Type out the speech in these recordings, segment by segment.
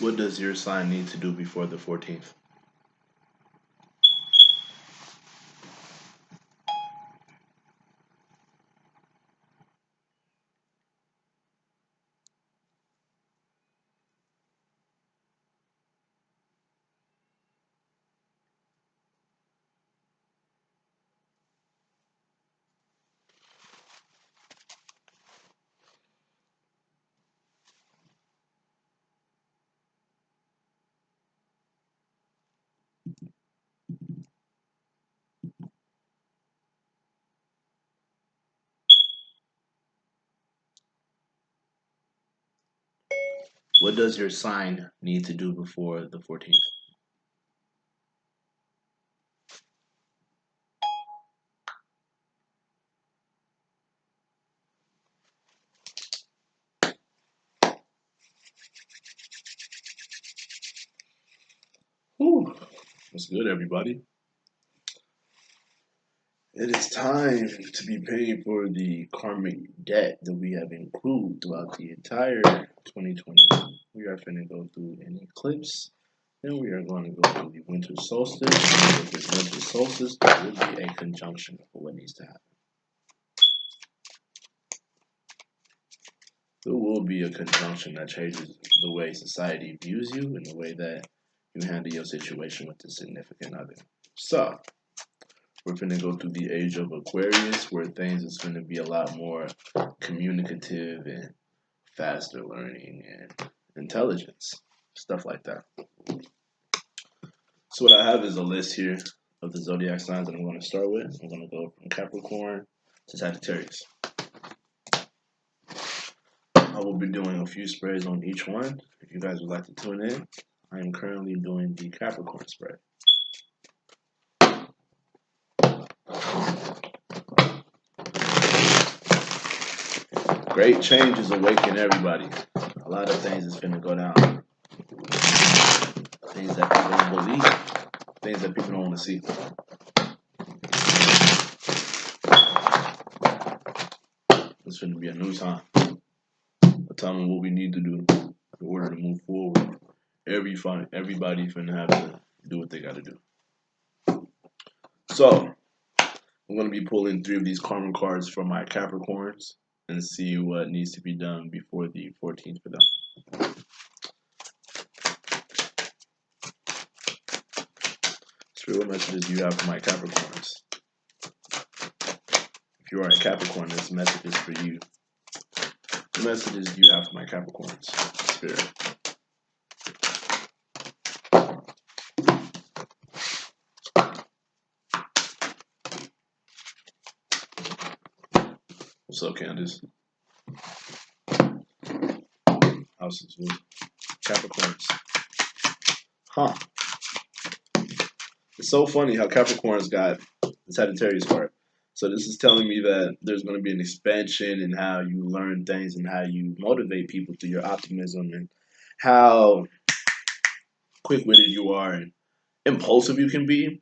What does your sign need to do before the 14th? What does your sign need to do before the 14th? Whew. That's good, everybody. It is time to be paid for the karmic debt that we have accrued throughout the entire 2020. We are going to go through an eclipse, then we are going to go through the winter solstice. With this winter solstice, there will be a conjunction for what needs to happen. There will be a conjunction that changes the way society views you and the way that you handle your situation with the significant other. So, we're going to go through the age of Aquarius, where things is going to be a lot more communicative and faster learning and intelligence, stuff like that. So what I have is a list here of the zodiac signs that I'm going to start with. I'm going to go from Capricorn to Sagittarius. I will be doing a few sprays on each one. If you guys would like to tune in, I am currently doing the Capricorn spray. Great changes awaken everybody. A lot of things is finna go down. Things that people don't believe. Things that people don't want to see. It's finna be a new time. A time of what we need to do in order to move forward. Everybody finna have to do what they gotta do. So, I'm gonna be pulling 3 of these karma cards from my Capricorns and see what needs to be done before the 14th for them. So what messages do you have for my Capricorns? If you are a Capricorn, this message is for you. What messages do you have for my Capricorns? Spirit. What's up, Candace? Houses with Capricorns. Huh. It's so funny how Capricorns got the Sagittarius card. So this is telling me that there's going to be an expansion in how you learn things and how you motivate people through your optimism and how quick-witted you are and impulsive you can be.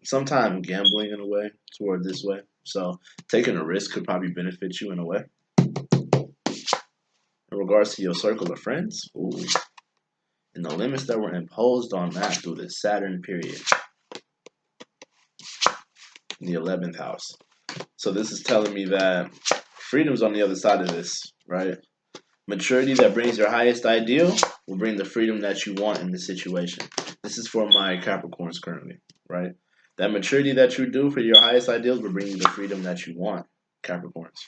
Sometimes gambling in a way toward this way. So taking a risk could probably benefit you in a way. In regards to your circle of friends, ooh, and the limits that were imposed on that through the Saturn period in the 11th house. So this is telling me that freedom's on the other side of this, right? Maturity that brings your highest ideal will bring the freedom that you want in the situation. This is for my Capricorns currently, right? That maturity that you do for your highest ideals will bring you the freedom that you want, Capricorns.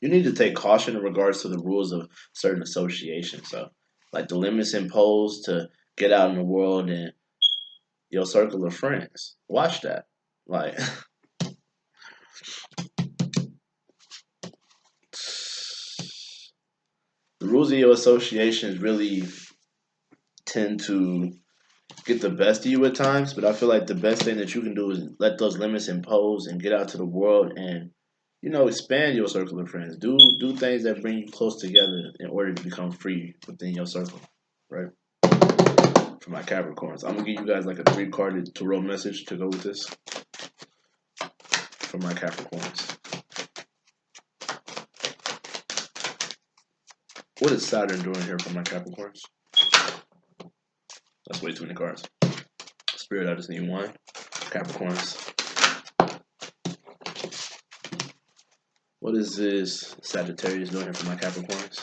You need to take caution in regards to the rules of certain associations. So, like the limits imposed to get out in the world and your circle of friends. Watch that. Like, the rules of your associations really tend to get the best of you at times, but I feel like the best thing that you can do is let those limits impose and get out to the world and expand your circle of friends. Do things that bring you close together in order to become free within your circle, right? For my Capricorns, I'm gonna give you guys like a 3-carded tarot message to go with this for my Capricorns. What is Saturn doing here for my Capricorns? That's way too many cards. Spirit, I just need one. Capricorns. What is this Sagittarius doing here for my Capricorns?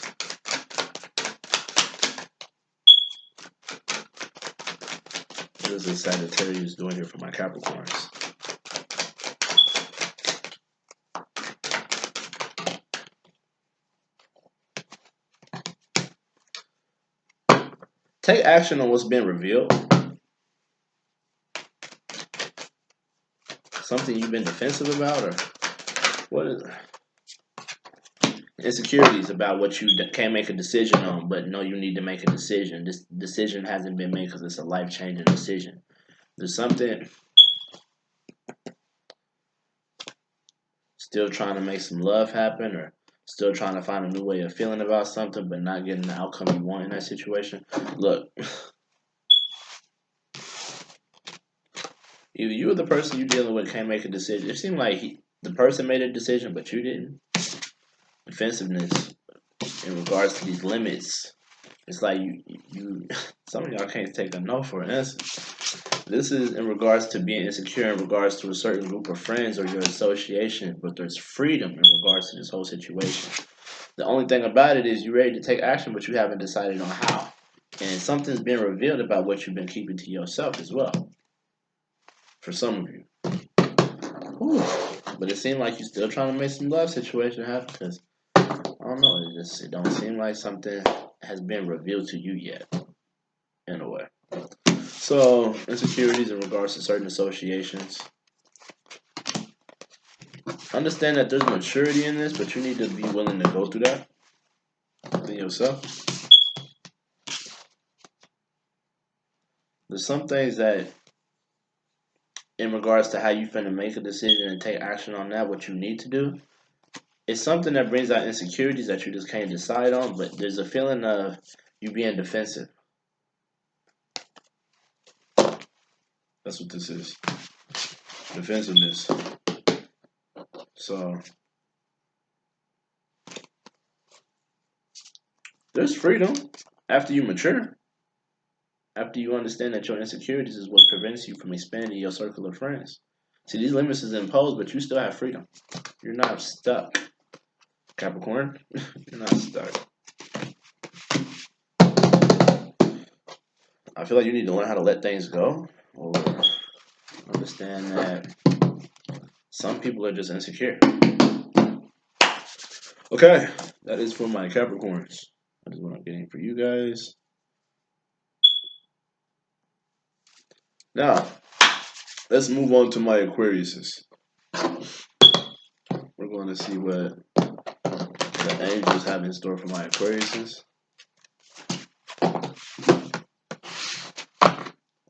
What is this Sagittarius doing here for my Capricorns? Take action on what's been revealed. Something you've been defensive about, or what is insecurities about what you can't make a decision on, but know you need to make a decision. This decision hasn't been made because it's a life-changing decision. There's something still trying to make some love happen, or still trying to find a new way of feeling about something, but not getting the outcome you want in that situation. Look, either you or the person you're dealing with can't make a decision. It seemed like the person made a decision, but you didn't. Defensiveness in regards to these limits. It's like you some of y'all can't take a no for an answer. This is in regards to being insecure in regards to a certain group of friends or your association, but there's freedom in regards to this whole situation. The only thing about it is you're ready to take action, but you haven't decided on how. And something's been revealed about what you've been keeping to yourself as well. For some of you. Whew. But it seemed like you're still trying to make some love situation happen, because I don't know, it don't seem like something has been revealed to you yet, in a way. So, insecurities in regards to certain associations. Understand that there's maturity in this, but you need to be willing to go through that within yourself. There's some things that, in regards to how you finna make a decision and take action on that, what you need to do, it's something that brings out insecurities that you just can't decide on, but there's a feeling of you being defensive. That's what this is. Defensiveness. So, there's freedom after you mature. After you understand that your insecurities is what prevents you from expanding your circle of friends. See, these limits is imposed, but you still have freedom. You're not stuck. Capricorn, you're not stuck. I feel like you need to learn how to let things go, or understand that some people are just insecure. Okay, that is for my Capricorns. That is what I'm getting for you guys. Now, let's move on to my Aquariuses. We're going to see what the angels have in store for my Aquariuses.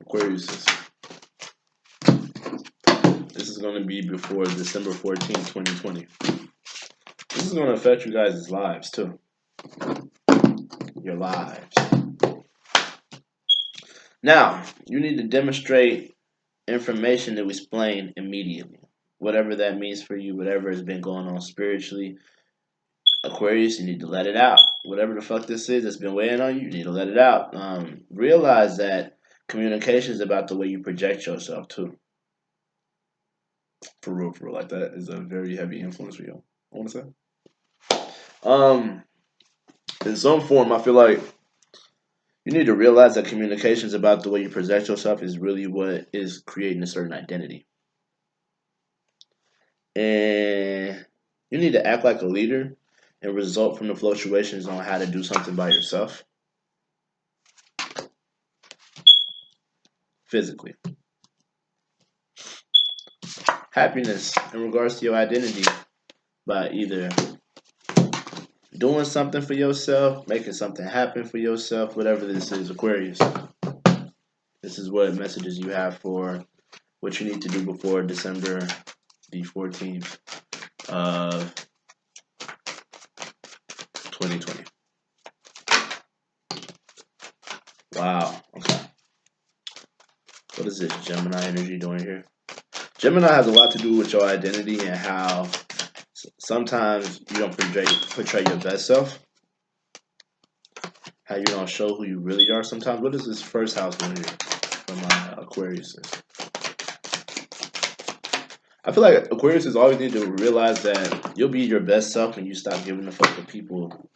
Aquariuses. This is going to be before December 14th, 2020. This is going to affect you guys' lives, too. Your lives. Now, you need to demonstrate information to explain immediately. Whatever that means for you, whatever has been going on spiritually. Aquarius, you need to let it out. Whatever the fuck this is that's been weighing on you, you need to let it out. Realize that communication is about the way you project yourself, too. For real, like that is a very heavy influence for you. I want to say. In some form, I feel like you need to realize that communication is about the way you present yourself is really what is creating a certain identity. And you need to act like a leader and result from the fluctuations on how to do something by yourself. Physically. Happiness in regards to your identity by either doing something for yourself, making something happen for yourself, whatever this is, Aquarius. This is what messages you have for what you need to do before December the 14th of 2020. Wow, okay. What is this Gemini energy doing here? Gemini has a lot to do with your identity and how sometimes you don't portray your best self. how you don't show who you really are sometimes. What is this first house one here from my Aquarius? I feel like Aquarius always need to realize that you'll be your best self when you stop giving a fuck what people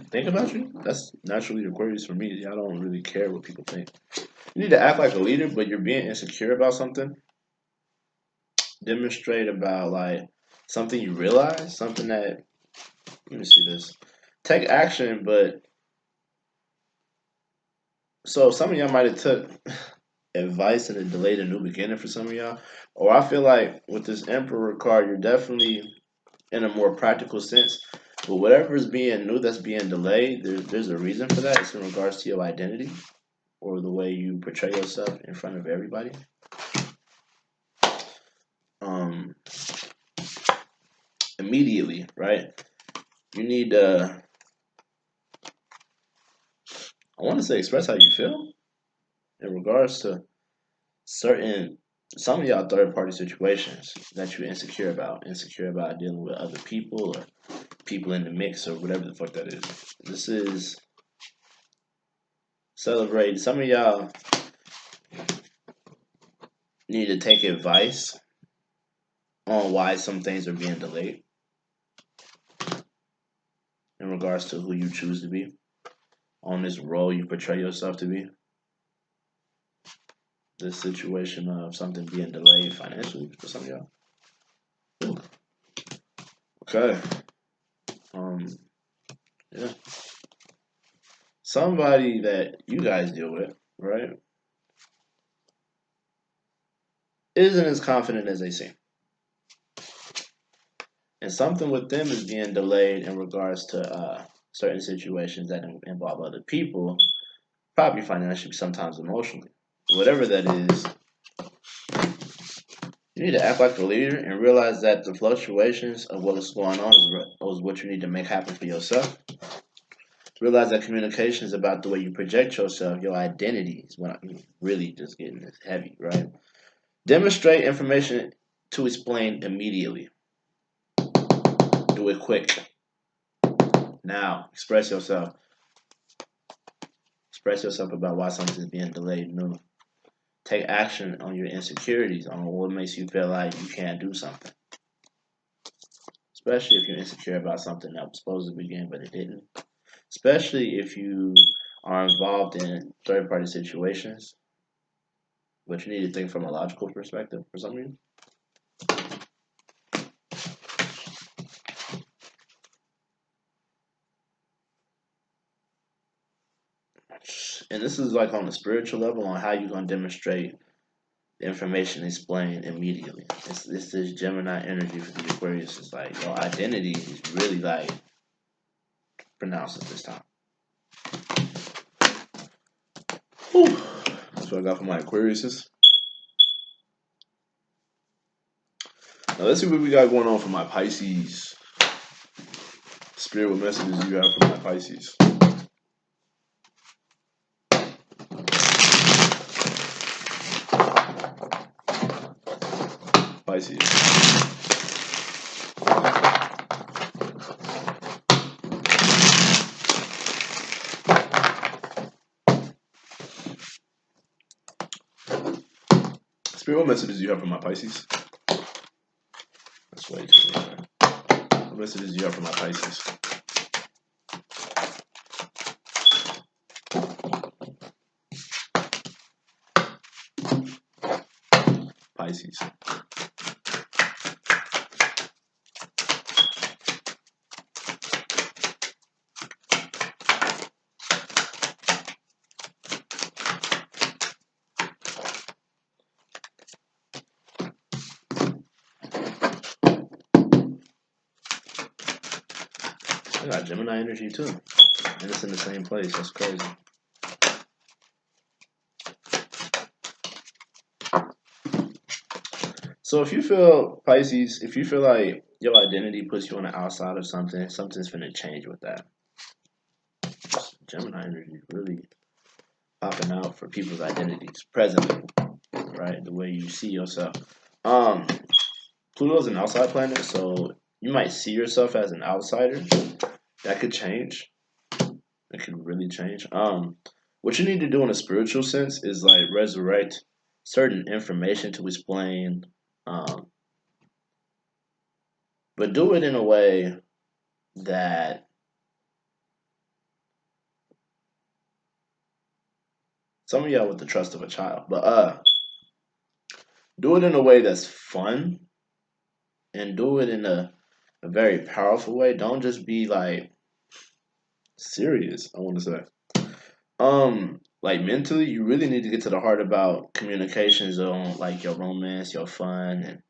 think about you. That's naturally Aquarius for me. I don't really care what people think. You need to act like a leader, but you're being insecure about something. Demonstrate about like something you realize, something that, let me see this. Take action, but so some of y'all might have took advice and it delayed a new beginning for some of y'all. Or I feel like with this Emperor card, you're definitely in a more practical sense. But whatever is being new that's being delayed, there's a reason for that. It's in regards to your identity or the way you portray yourself in front of everybody. Immediately, right? You need I want to say express how you feel in regards to some of y'all third party situations that you're insecure about dealing with other people or people in the mix or whatever the fuck that is. This is celebrate. Some of y'all need to take advice on why some things are being delayed in regards to who you choose to be, on this role you portray yourself to be. This situation of something being delayed financially for some of y'all. Ooh. Okay. Yeah. Somebody that you guys deal with, right, isn't as confident as they seem. And something with them is being delayed in regards to certain situations that involve other people, probably financially, sometimes emotionally. Whatever that is, you need to act like a leader and realize that the fluctuations of what's going on is what you need to make happen for yourself. Realize that communication is about the way you project yourself, your identity is what I'm really just getting this heavy, right? Demonstrate information to explain immediately. Do it quick. Now, express yourself. Express yourself about why something is being delayed. No. Take action on your insecurities, on what makes you feel like you can't do something. Especially if you're insecure about something that was supposed to begin but it didn't. Especially if you are involved in third party situations, but you need to think from a logical perspective for some reason. And this is like on a spiritual level on how you're going to demonstrate the information explained immediately. It's this Gemini energy for the Aquarius. It's like your identity is really like pronounced at this time. Whew. That's what I got for my Aquariuses. Now let's see what we got going on for my Pisces. Spirit, what messages you have for my Pisces? Pisces. Spirit, what messages do you have for my Pisces? That's way too late. What messages do you have for my Pisces? Pisces. I got Gemini energy too. And it's in the same place. That's crazy. So if you feel, Pisces, if you feel like your identity puts you on the outside of something, something's finna change with that. Gemini energy really popping out for people's identities presently, right? The way you see yourself. Pluto's an outside planet, so you might see yourself as an outsider. That could change. It can really change. What you need to do in a spiritual sense is like resurrect certain information to explain, um, but do it in a way that some of y'all with the trust of a child, but do it in a way that's fun and do it in a very powerful way. Don't just be like serious, I want to say. Like mentally, you really need to get to the heart about communications on like your romance, your fun, and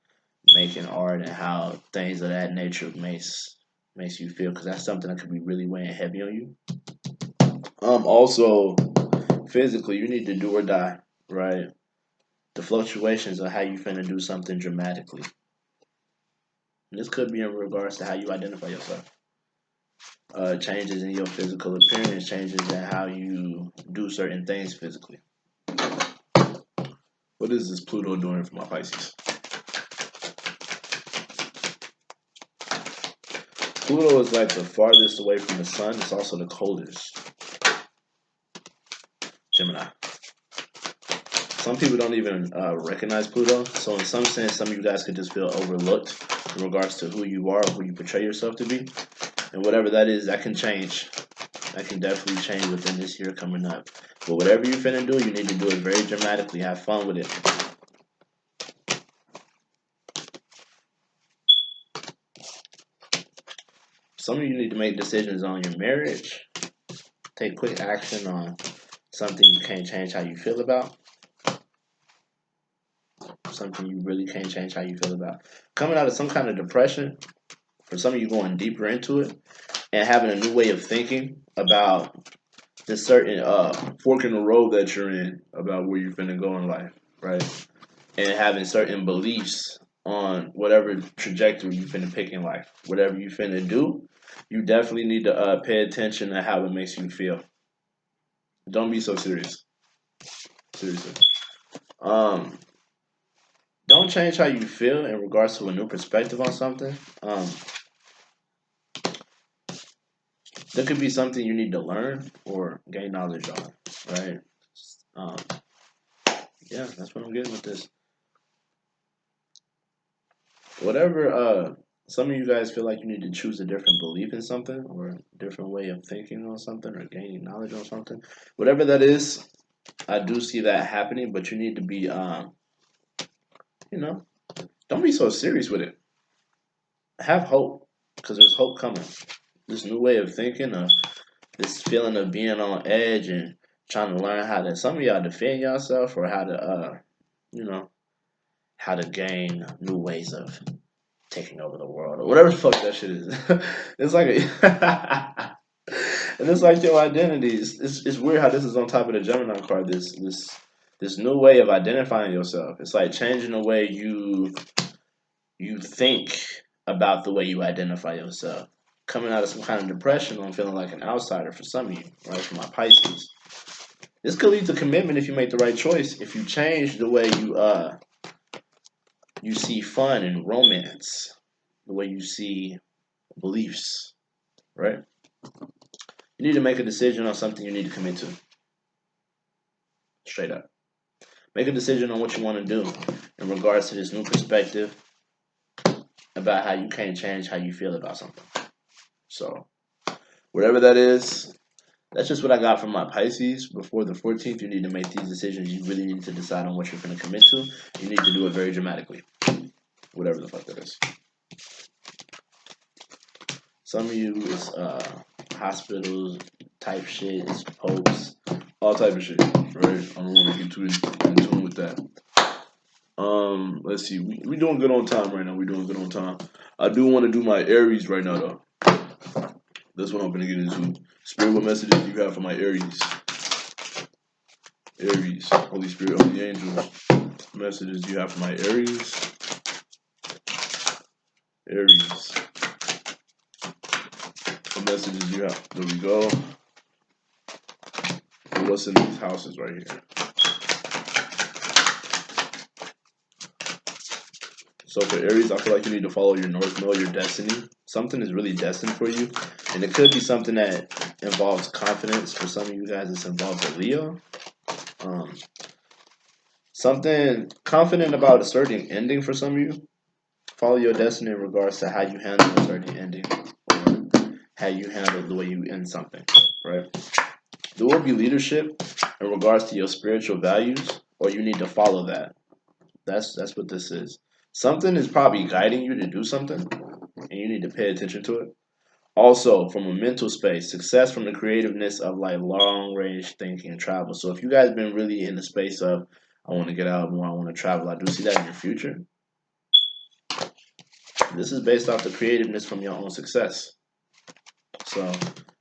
making art and how things of that nature makes you feel because that's something that could be really weighing heavy on you. Also physically, you need to do or die, right? The fluctuations of how you finna do something dramatically. And this could be in regards to how you identify yourself. Changes in your physical appearance, changes in how you do certain things physically. What is this Pluto doing for my Pisces? Pluto is like the farthest away from the sun. It's also the coldest. Gemini. Some people don't even recognize Pluto. So in some sense, some of you guys could just feel overlooked in regards to who you are or who you portray yourself to be. And whatever that is, that can change. That can definitely change within this year coming up. But whatever you're finna do, you need to do it very dramatically. Have fun with it. Some of you need to make decisions on your marriage. Take quick action on something you can't change how you feel about. Something you really can't change how you feel about. Coming out of some kind of depression, for some of you going deeper into it, and having a new way of thinking about this certain fork in the road that you're in about where you're finna go in life, right? And having certain beliefs on whatever trajectory you finna pick in life. Whatever you finna do, you definitely need to pay attention to how it makes you feel. Don't be so serious. Seriously. Don't change how you feel in regards to a new perspective on something. There could be something you need to learn or gain knowledge on, right? Um, yeah, that's what I'm getting with this. Whatever, some of you guys feel like you need to choose a different belief in something or a different way of thinking on something or gaining knowledge on something. Whatever that is, I do see that happening, but you need to be, you know, don't be so serious with it. Have hope because there's hope coming. This new way of thinking, this feeling of being on edge and trying to learn how to, some of y'all defend yourself or how to, you know, how to gain new ways of taking over the world or whatever the fuck that shit is. It's like a and it's like your identity. It's weird how this is on top of the Gemini card. This new way of identifying yourself. It's like changing the way you think about the way you identify yourself. Coming out of some kind of depression on feeling like an outsider for some of you, right? For my Pisces. This could lead to commitment if you make the right choice. If you change the way you see fun and romance, the way you see beliefs, right? You need to make a decision on something you need to commit to. Straight up. Make a decision on what you want to do in regards to this new perspective about how you can't change how you feel about something. So, whatever that is, that's just what I got from my Pisces. Before the 14th, you need to make these decisions. You really need to decide on what you're going to commit to. You need to do it very dramatically. Whatever the fuck that is. Some of you is hospitals type shit, it's popes, all type of shit, right? I don't want to get too in tune with that. Let's see. We doing good on time right now. We doing good on time. I do want to do my Aries right now though. That's what I'm gonna get into. Spirit, what messages do you have for my Aries? Aries, Holy Spirit, Holy Angels. Messages do you have for my Aries? Aries. What messages do you have? There we go. What's in these houses right here? So for Aries, I feel like you need to follow your North Node, your destiny. Something is really destined for you. And it could be something that involves confidence. For some of you guys, this involves a Leo. Something confident about a certain ending for some of you. Follow your destiny in regards to how you handle a certain ending, or how you handle the way you end something, right? There will be leadership in regards to your spiritual values, or you need to follow that. That's what this is. Something is probably guiding you to do something, and you need to pay attention to it. Also, from a mental space, success from the creativeness of like long range thinking and travel. So if you guys been really in the space of I want to get out more, I want to travel, I do see that in your future. This is based off the creativeness from your own success. So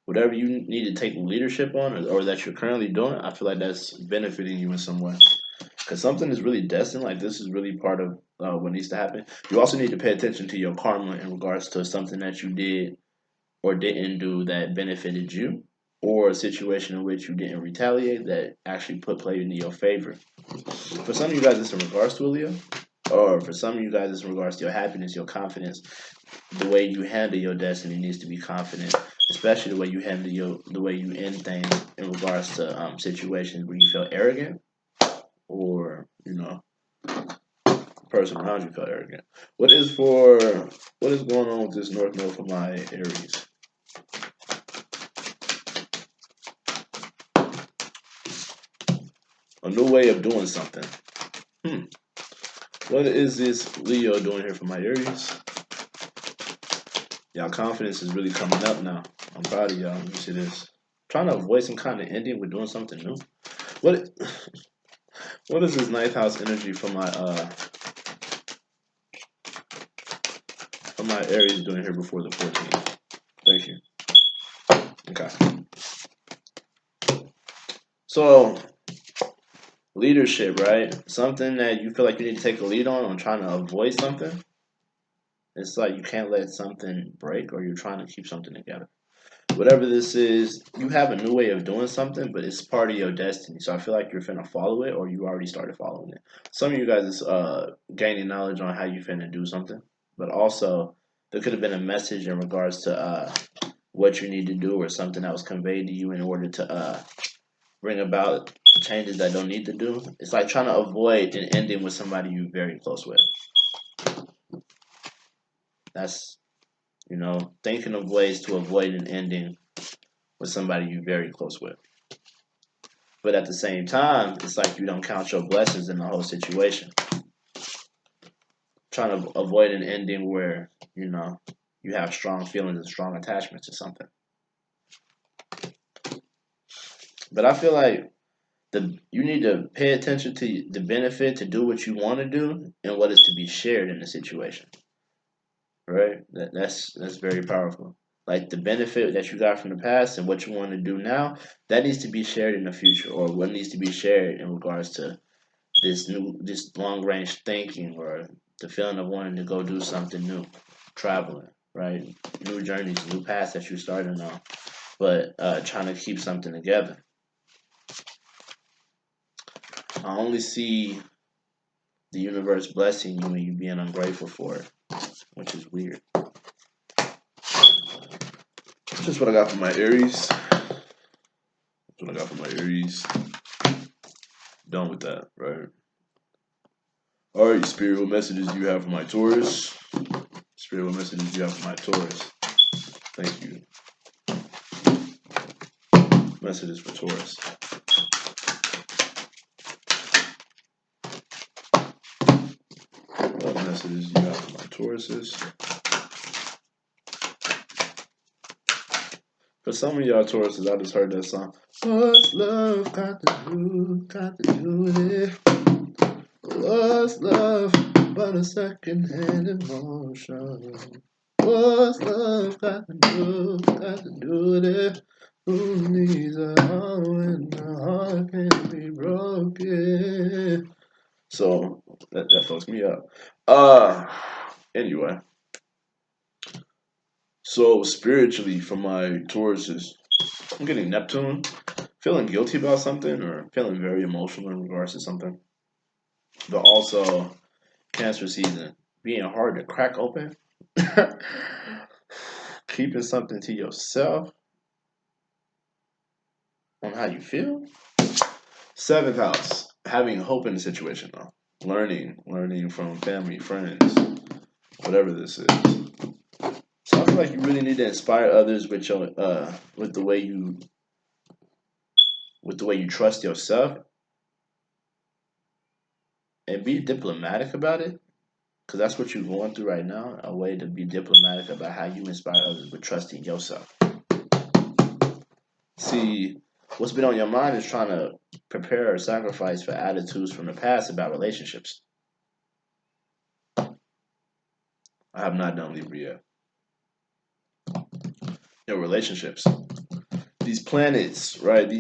whatever you need to take leadership on, or that you're currently doing, I feel like that's benefiting you in some way. Because something is really destined, like this is really part of what needs to happen. You also need to pay attention to your karma in regards to something that you did or didn't do that benefited you, or a situation in which you didn't retaliate that actually played into your favor. For some of you guys, it's in regards to a Leo, or for some of you guys, it's in regards to your happiness, your confidence. The way you handle your destiny needs to be confident, especially the way you handle the way you end things in regards to situations where you feel arrogant, or person around you felt arrogant. What is going on with this North Node for my Aries? A new way of doing something. What is this Leo doing here for my Aries? Y'all confidence is really coming up now. I'm proud of y'all. Let me see this. Trying to avoid some kind of ending with doing something new. What is this ninth house energy for my Aries doing here before the 14th? Thank you. Okay. So leadership, right? Something that you feel like you need to take a lead on trying to avoid something. It's like you can't let something break, or you're trying to keep something together. Whatever this is, you have a new way of doing something, but it's part of your destiny. So I feel like you're finna follow it, or you already started following it. Some of you guys is gaining knowledge on how you finna do something, but also there could have been a message in regards to what you need to do, or something that was conveyed to you in order to bring about changes that don't need to do. It's like trying to avoid an ending with somebody you're very close with. That's thinking of ways to avoid an ending with somebody you're very close with. But at the same time, it's like you don't count your blessings in the whole situation. Trying to avoid an ending where, you have strong feelings and strong attachments to something. But I feel like you need to pay attention to the benefit to do what you want to do and what is to be shared in the situation. Right? That's very powerful. Like the benefit that you got from the past and what you want to do now, that needs to be shared in the future, or what needs to be shared in regards to this long range thinking, or the feeling of wanting to go do something new, traveling, right? New journeys, new paths that you're starting on, but trying to keep something together. I only see the universe blessing you and you being ungrateful for it, which is weird. Just what I got for my Aries. That's what I got for my Aries. Done with that, right? Alright, Spirit, what messages do you have for my Taurus? Spirit, what messages do you have for my Taurus? Thank you. Messages for Taurus. What messages do you have for my Tauruses? For some of y'all Tauruses, I just heard that song. What's love got to do with it? What's love but a second-hand emotion? What's love got to do with it? Who needs a heart when the heart can't be broken? So that fucks me up. Anyway. So spiritually, for my Tauruses, I'm getting Neptune, feeling guilty about something, or feeling very emotional in regards to something. But also Cancer season, being hard to crack open, keeping something to yourself, on how you feel. 7th house, having hope in the situation though. Learning from family, friends, whatever this is. So I feel like you really need to inspire others with your with the way you trust yourself, and be diplomatic about it, because that's what you're going through right now. A way to be diplomatic about how you inspire others with trusting yourself. See, what's been on your mind is trying to prepare or sacrifice for attitudes from the past about relationships. I have not done Libra yet. Relationships. These planets, right?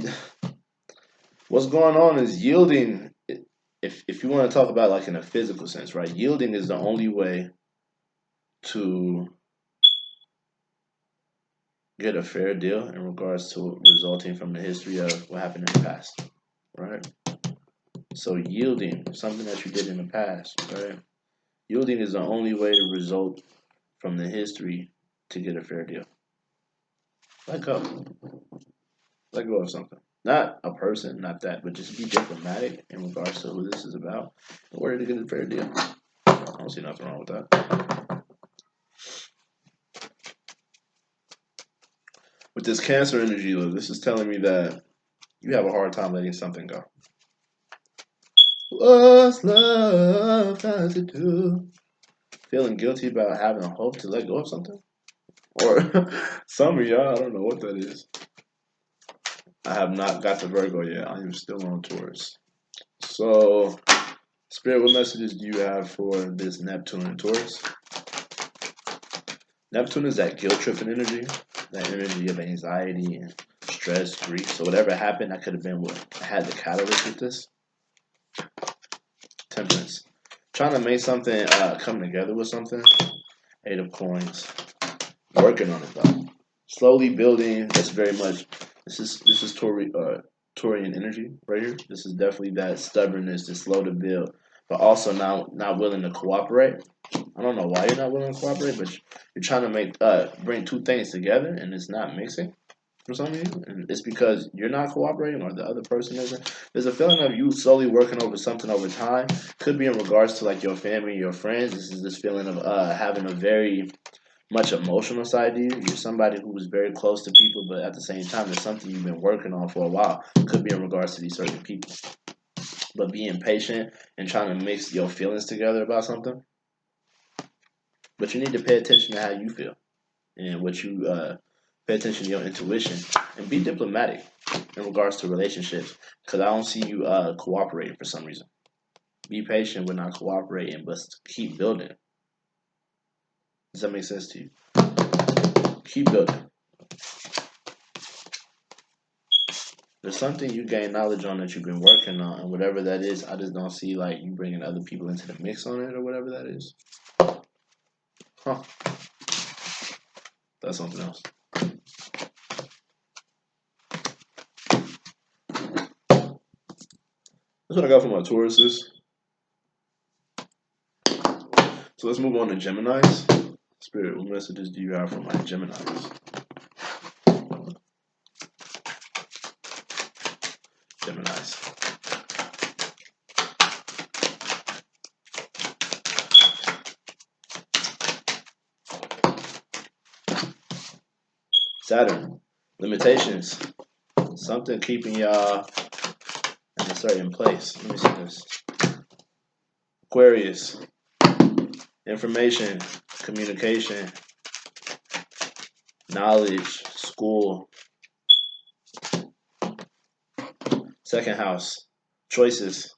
What's going on is yielding. If you want to talk about like in a physical sense, right? Yielding is the only way to get a fair deal in regards to resulting from the history of what happened in the past, right? So yielding, something that you did in the past, right? Yielding is the only way to result from the history to get a fair deal. Let go. Let go of something. Not a person, not that, but just be diplomatic in regards to who this is about in order to get a fair deal. I don't see nothing wrong with that. With this Cancer energy, though, this is telling me that you have a hard time letting something go. What's love got to do? Feeling guilty about having a hope to let go of something? Or some of y'all, I don't know what that is. I have not got to Virgo yet. I am still on Taurus. So, Spirit, what messages do you have for this Neptune and Taurus? Neptune is that guilt-tripping energy, that energy of anxiety and stress, grief. So whatever happened, that could have been what had the catalyst with this. Temperance. Trying to make something come together with something. 8 of Coins. Working on it though. Slowly building. That's very much. This is Taurian energy right here. This is definitely that stubbornness, the slow to build, but also not willing to cooperate. I don't know why you're not willing to cooperate, but you're trying to make bring two things together, and it's not mixing for some reason. And it's because you're not cooperating or the other person isn't. There's a feeling of you slowly working over something over time. Could be in regards to like your family, your friends. This is this feeling of having a very much emotional side to you. You're somebody who was very close to people, but at the same time, there's something you've been working on for a while. Could be in regards to these certain people. But being patient and trying to mix your feelings together about something. But you need to pay attention to how you feel and what you pay attention to your intuition and be diplomatic in regards to relationships. Because I don't see you cooperating for some reason. Be patient with not cooperating, but keep building. Does that make sense to you? Keep building. There's something you gain knowledge on that you've been working on, and whatever that is, I just don't see like you bringing other people into the mix on it or whatever that is. Huh. That's something else. That's what I got for my Tauruses. So let's move on to Geminis. Spirit, what messages do you have for my Geminis? Geminis. Saturn. Limitations. Something keeping y'all in a certain place. Let me see this. Aquarius. Information, communication, knowledge, school. 2nd house. Choices.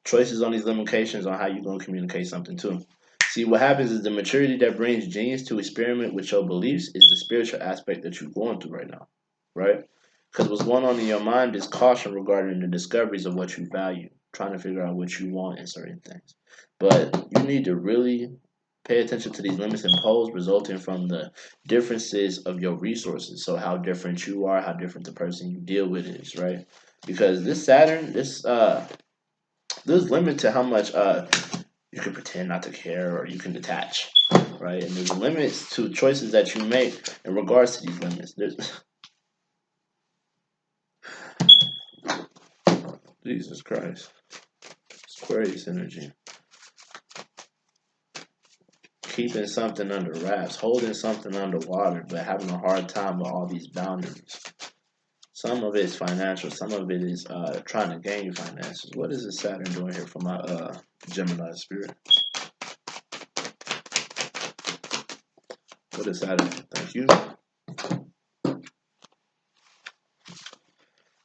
Choices on these limitations on how you're going to communicate something too. See, what happens is the maturity that brings genius to experiment with your beliefs is the spiritual aspect that you're going through right now, right? Because what's going on in your mind is caution regarding the discoveries of what you value, trying to figure out what you want in certain things. But you need to really pay attention to these limits imposed resulting from the differences of your resources. So how different you are, how different the person you deal with is, right? Because this Saturn, there's limit to how much you can pretend not to care or you can detach, right? And there's limits to choices that you make in regards to these limits. Jesus Christ. It's Aquarius energy. Keeping something under wraps, holding something underwater, but having a hard time with all these boundaries. Some of it is financial, some of it is trying to gain finances. What is this Saturn doing here for my Gemini spirit? What is Saturn? Thank you.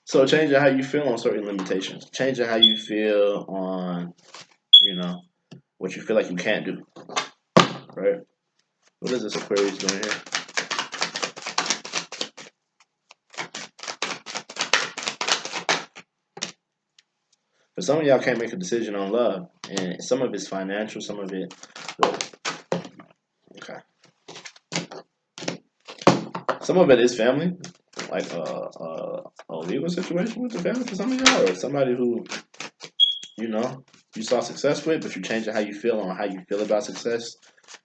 So changing how you feel on certain limitations. Changing how you feel on, what you feel like you can't do. Right? What is this Aquarius doing here? For some of y'all can't make a decision on love. And some of it's financial, some of it... Okay. Some of it is family. Like a legal situation with the family for some of y'all. Or somebody who, you saw success with, but you're changing how you feel on how you feel about success.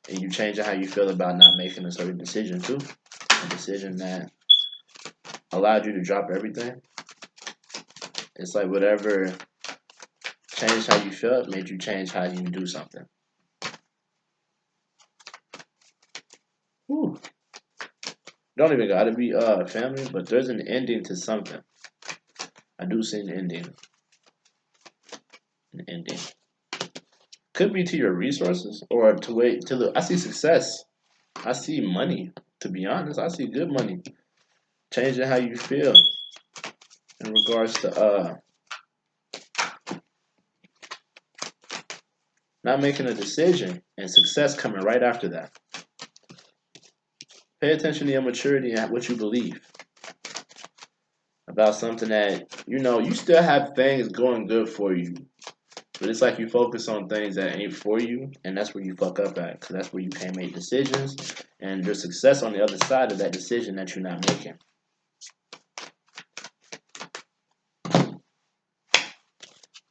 And you're changing how you feel about not making a certain decision too. A decision that allowed you to drop everything. It's like whatever changed how you felt made you change how you do something. Whew. Don't even gotta be family, but there's an ending to something. I do see an ending. An ending. Could be to your resources or to wait till I see success. I see money. To be honest, I see good money. Changing how you feel in regards to not making a decision and success coming right after that. Pay attention to your maturity and what you believe about something that, you still have things going good for you. But it's like you focus on things that ain't for you, and that's where you fuck up at. Because that's where you can't make decisions, and there's success on the other side of that decision that you're not making. I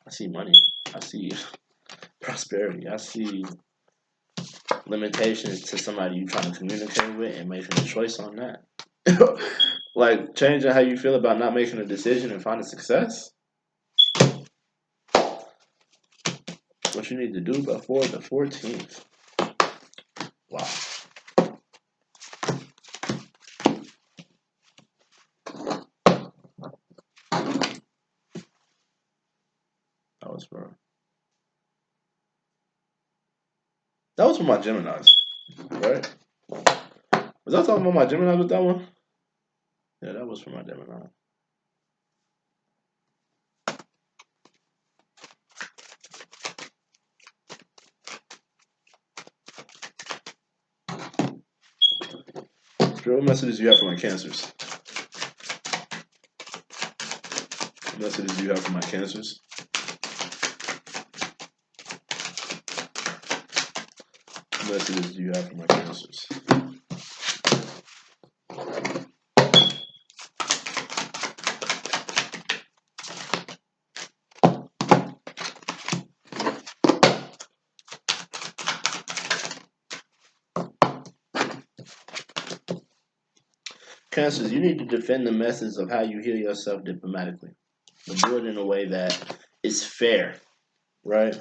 see money. I see prosperity. I see limitations to somebody you're trying to communicate with and making a choice on that. Like changing how you feel about not making a decision and finding success. What you need to do before the 14th. Wow. That was for my Geminis, right? Was I talking about my Geminis with that one? Yeah, that was for my Gemini. What messages do you have for my Cancers? What messages do you have for my Cancers? What messages do you have for my Cancers? Cancers, you need to defend the message of how you heal yourself diplomatically. But do it in a way that is fair, right?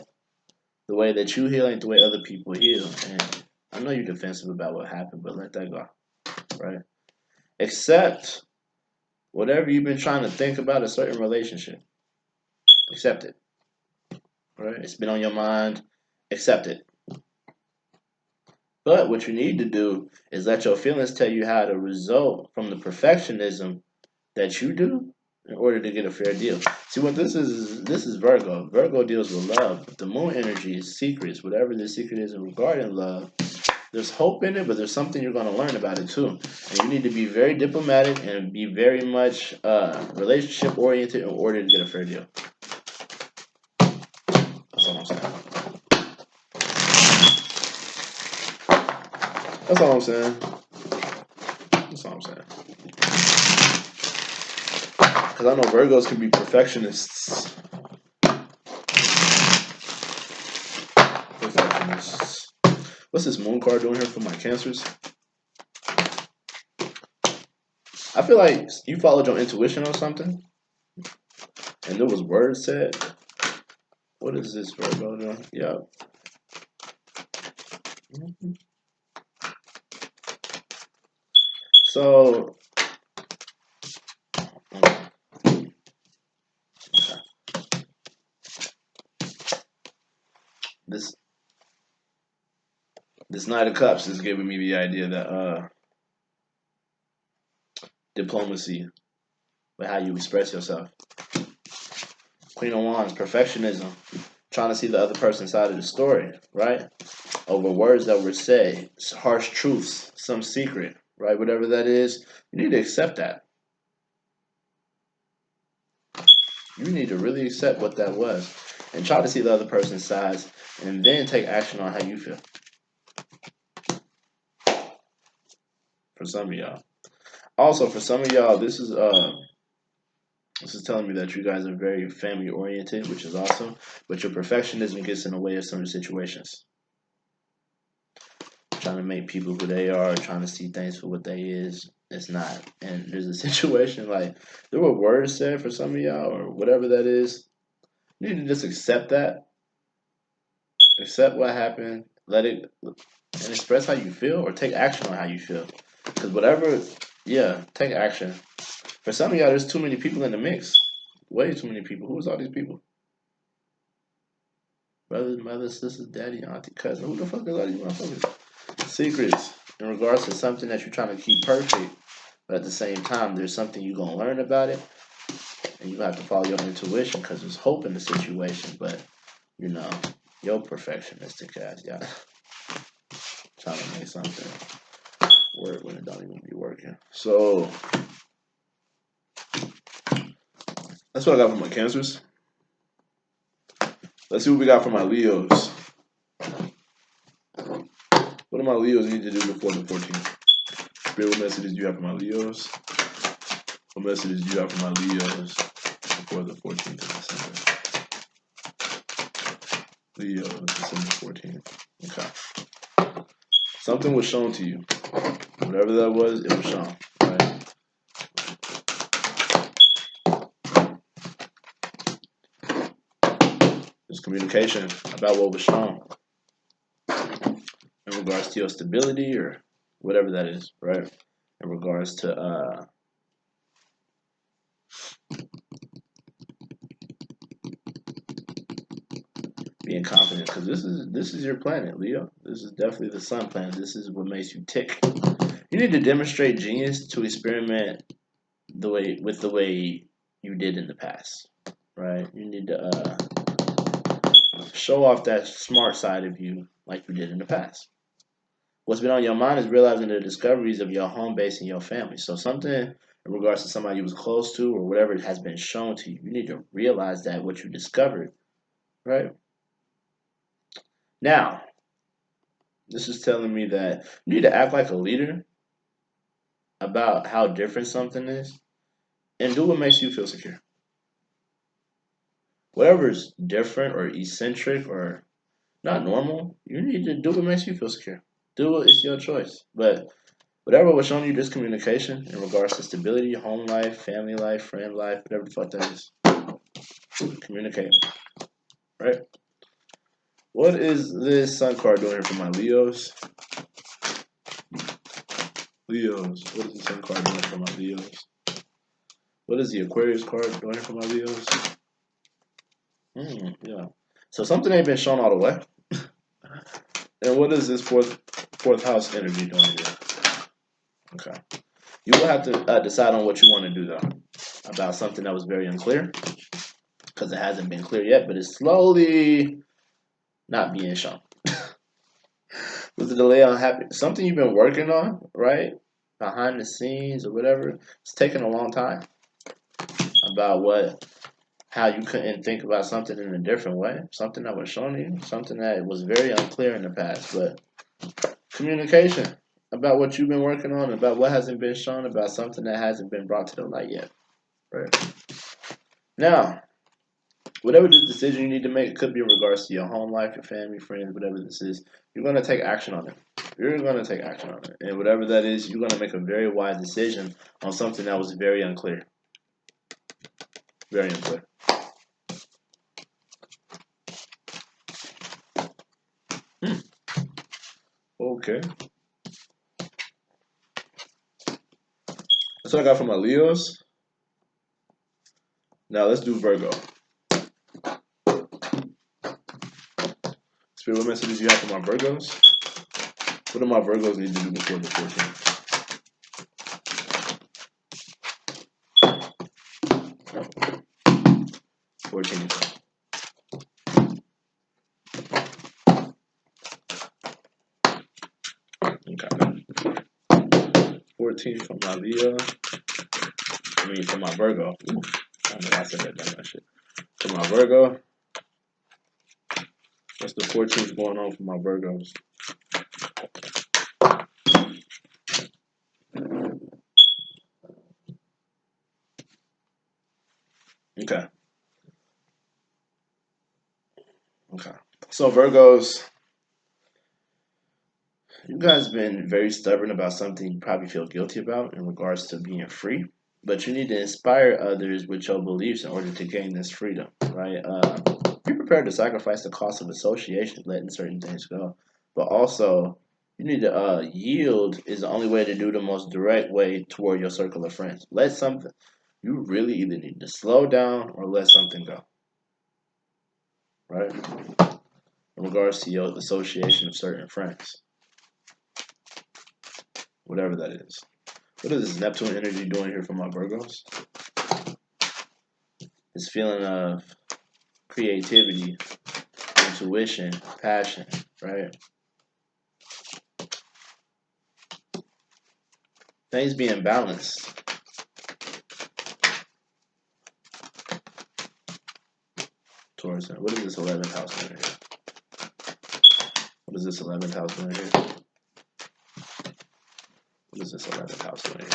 The way that you heal ain't the way other people heal. And I know you're defensive about what happened, but let that go, right? Accept whatever you've been trying to think about a certain relationship. Accept it, right? It's been on your mind. Accept it. But what you need to do is let your feelings tell you how to result from the perfectionism that you do in order to get a fair deal. See what this is Virgo. Virgo deals with love. But the moon energy is secrets. Whatever the secret is regarding love, there's hope in it, but there's something you're going to learn about it too. And you need to be very diplomatic and be very much relationship oriented in order to get a fair deal. That's all I'm saying. That's all I'm saying. That's all I'm saying. Because I know Virgos can be perfectionists. Perfectionists. What's this moon card doing here for my Cancers? I feel like you followed your intuition on something. And there was words said. What is this, Virgo doing? Yeah. So, this Knight of Cups is giving me the idea that diplomacy, but how you express yourself. Queen of Wands, perfectionism, trying to see the other person's side of the story, right? Over words that were said, harsh truths, some secret, right? Whatever that is, you need to accept that. You need to really accept what that was and try to see the other person's sides and then take action on how you feel. For some of y'all. Also, for some of y'all, this is telling me that you guys are very family oriented, which is awesome, but your perfectionism gets in the way of some situations. Trying to make people who they are, trying to see things for what they is, it's not. And there's a situation like there were words said for some of y'all or whatever that is. You need to just accept that. Accept what happened, let it and express how you feel or take action on how you feel. Because whatever, yeah, take action. For some of y'all, there's too many people in the mix. Way too many people. Who's all these people? Brothers, mothers, sisters, daddy, auntie, cousin. Who the fuck is all these motherfuckers? Secrets in regards to something that you're trying to keep perfect, but at the same time, there's something you're going to learn about it, and you have to follow your intuition because there's hope in the situation, but, you know, you're perfectionistic ass, y'all. Trying to make something work when it don't even be working. So, that's what I got for my Cancers. Let's see what we got for my Leos. What do my Leos need to do before the 14th? Spirit, what messages do you have for my Leos? What messages do you have for my Leos before the 14th of December? Leos, December 14th. Okay. Something was shown to you. Whatever that was, it was shown. Right? There's communication about what was shown in regards to your stability or whatever that is, right? In regards to being confident, because this is your planet, Leo. This is definitely the sun planet. This is what makes you tick. You need to demonstrate genius to experiment the way you did in the past, right? You need to show off that smart side of you like you did in the past. What's been on your mind is realizing the discoveries of your home base and your family. So something in regards to somebody you was close to or whatever has been shown to you, you need to realize that what you discovered, right? Now, this is telling me that you need to act like a leader about how different something is and do what makes you feel secure. Whatever's different or eccentric or not normal, you need to do what makes you feel secure. Do it, it's your choice. But whatever was showing you this communication in regards to stability, home life, family life, friend life, whatever the fuck that is, communicate. Right? What is this sun card doing here for my Leos? Leos. What is the sun card doing for my Leos? What is the Aquarius card doing here for my Leos? Yeah. So something ain't been shown all the way. And what is this fourth house energy doing here? Okay. You will have to decide on what you want to do, though, about something that was very unclear, because it hasn't been clear yet, but it's slowly not being shown. With the delay on something you've been working on, right, behind the scenes or whatever, it's taking a long time. About how you couldn't think about something in a different way, something that was shown to you, something that was very unclear in the past, but communication about what you've been working on, about what hasn't been shown, about something that hasn't been brought to the light yet. Right. Now, whatever the decision you need to make, it could be in regards to your home life, your family, friends, whatever this is, you're going to take action on it. You're going to take action on it. And whatever that is, you're going to make a very wise decision on something that was very unclear. Very unclear. Okay. That's what I got for my Leos. Now let's do Virgo. Spirit, what messages do you have for my Virgos? What do my Virgos need to do before the 14th? 14th. Okay. 14th for my Leo. I mean, for my Virgo. Ooh, I don't know why I said that shit. For my Virgo. What's the 14th going on for my Virgos? Okay. Okay. So Virgos, you guys have been very stubborn about something you probably feel guilty about in regards to being free. But you need to inspire others with your beliefs in order to gain this freedom, right? Be prepared to sacrifice the cost of association, letting certain things go. But also, you need to yield is the only way to do the most direct way toward your circle of friends. Let something, you really either need to slow down or let something go, right? In regards to your association of certain friends, whatever that is. What is this Neptune energy doing here for my Virgos? This feeling of creativity, intuition, passion, right? Things being balanced. Towards it. What is this 11th house doing here? What is this 11th house doing here? What is this 11th house doing here?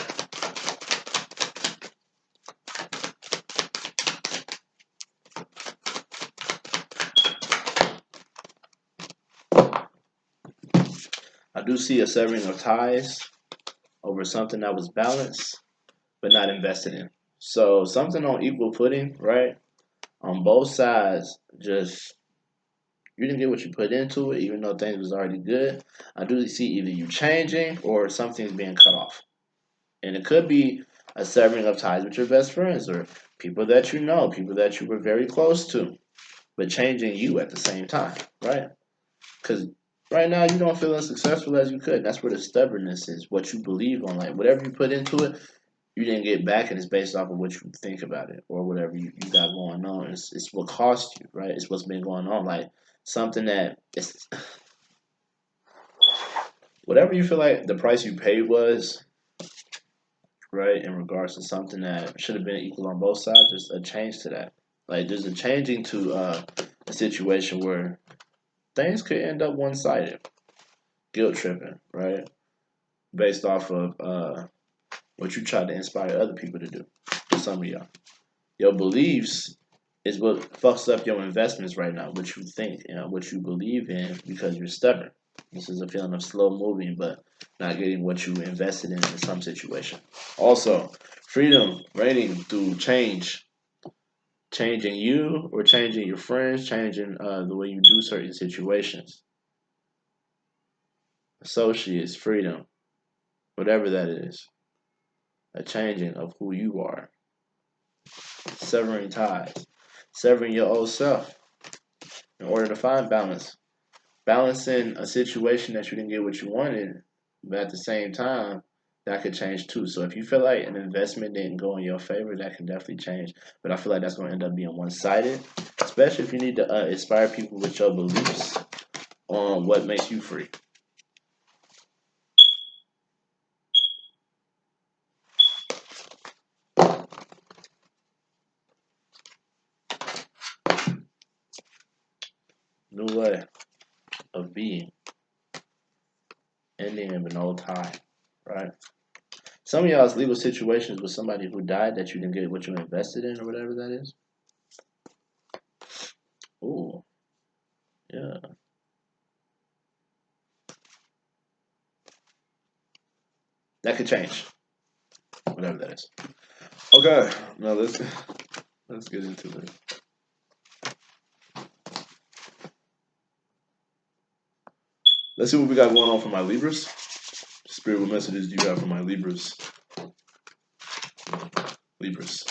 I do see a severing of ties over something that was balanced but not invested in. So something on equal footing, right? On both sides, just you didn't get what you put into it, even though things was already good. I do see either you changing or something's being cut off. And it could be a severing of ties with your best friends or people that you know, people that you were very close to, but changing you at the same time, right? Because right now you don't feel as successful as you could. That's where the stubbornness is, what you believe on. Like whatever you put into it, you didn't get back, and it's based off of what you think about it or whatever you got going on. It's what cost you, right? It's what's been going on. Like something that it's whatever you feel like the price you paid was, right, in regards to something that should have been equal on both sides. There's a change to that. Like there's a changing to a situation where things could end up one sided, guilt tripping, right, based off of what you try to inspire other people to do. For some of y'all, your beliefs is what fucks up your investments right now. What you think, what you believe in, because you're stubborn. This is a feeling of slow moving, but not getting what you invested in some situation. Also, freedom reigning through change, changing you or changing your friends, changing the way you do certain situations. Associates, freedom, whatever that is, a changing of who you are, severing ties, severing your old self in order to find balance. Balancing a situation that you didn't get what you wanted, but at the same time, that could change too. So if you feel like an investment didn't go in your favor, that can definitely change. But I feel like that's going to end up being one-sided, especially if you need to inspire people with your beliefs on what makes you free. New way of being, ending in an old tie, right? Some of y'all's legal situations with somebody who died that you didn't get what you invested in or whatever that is. Ooh, yeah. That could change, whatever that is. Okay, now let's get into it. Let's see what we got going on for my Libras. Spirit, what messages do you have for my Libras? Libras.